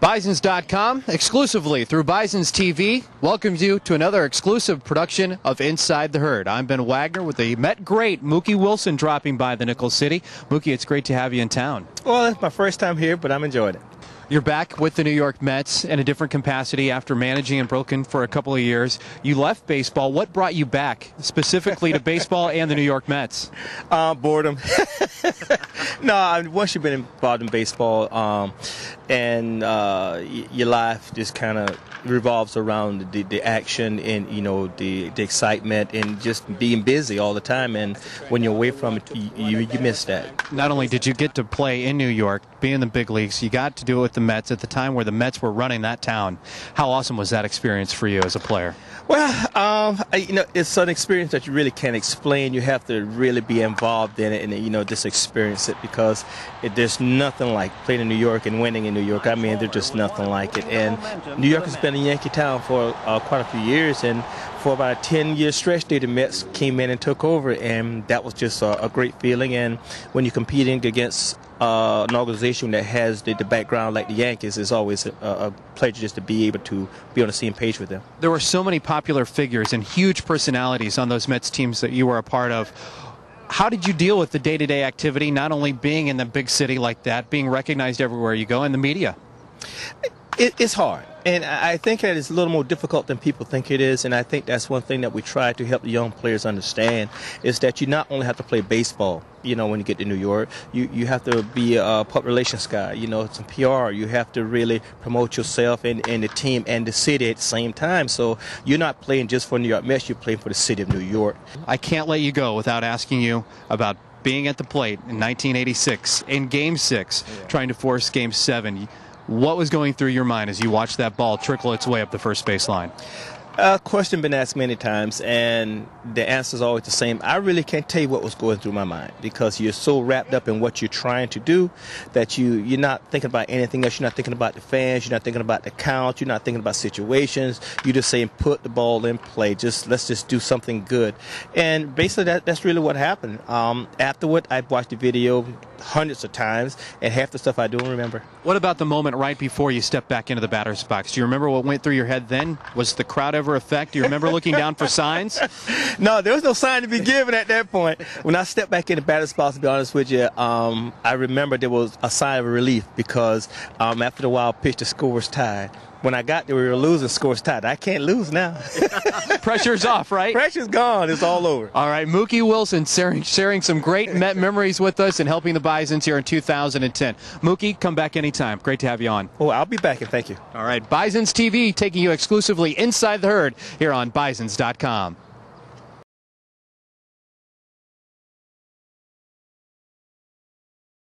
Bisons.com, exclusively through Bisons TV, welcomes you to another exclusive production of Inside the Herd. I'm Ben Wagner with the Met great Mookie Wilson dropping by the Nickel City. Mookie, it's great to have you in town. Well, it's my first time here, but I'm enjoying it. You're back with the New York Mets in a different capacity after managing in Brooklyn for a couple of years. You left baseball. What brought you back specifically to baseball and the New York Mets? Boredom. No, once you've been involved in baseball, and your life just kind of revolves around the action and the excitement and just being busy all the time. And when you're away from it, you miss that. Not only did you get to play in New York, be in the big leagues, you got to do it with the Mets at the time where the Mets were running that town. How awesome was that experience for you as a player? Well, it's an experience that you really can't explain. You have to really be involved in it and, just experience it, because there's nothing like playing in New York and winning in New York. I mean, there's just nothing like it. And New York has been a Yankee town for quite a few years, and for about a 10-year stretch there, the Mets came in and took over, and that was just a great feeling. And when you're competing against an organization that has the background like the Yankees, it's always a pleasure just to be able to be on the same page with them. There were so many popular figures and huge personalities on those Mets teams that you were a part of. How did you deal with the day-to-day activity, not only being in the big city like that, being recognized everywhere you go in the media? It's hard, and I think that it's a little more difficult than people think it is, and I think that's one thing that we try to help the young players understand, is that you not only have to play baseball, when you get to New York, you have to be a public relations guy, some PR. You have to really promote yourself and the team and the city at the same time. So you're not playing just for New York Mets, you're playing for the city of New York. I can't let you go without asking you about being at the plate in 1986, in Game 6, trying to force Game 7. What was going through your mind as you watched that ball trickle its way up the first base line? A question been asked many times, and the answer is always the same. I really can't tell you what was going through my mind, because you're so wrapped up in what you're trying to do that you're not thinking about anything else. You're not thinking about the fans. You're not thinking about the count. You're not thinking about situations. You're just saying, put the ball in play. Let's just do something good. And basically, that's really what happened. Afterward, I watched the video hundreds of times, and half the stuff I don't remember. What about the moment right before you stepped back into the batter's box? Do you remember what went through your head then? Was the crowd ever affect? Do you remember looking down for signs? No, there was no sign to be given at that point. When I stepped back in the batter's box, to be honest with you, I remember there was a sign of relief, because after the wild pitch, the score was tied. When I got there, we were losing, scores tied. I can't lose now. Pressure's off, right? Pressure's gone. It's all over. All right, Mookie Wilson sharing some great Met memories with us and helping the Bisons here in 2010. Mookie, come back anytime. Great to have you on. Oh, I'll be back, and thank you. All right, Bisons TV taking you exclusively inside the herd here on Bisons.com.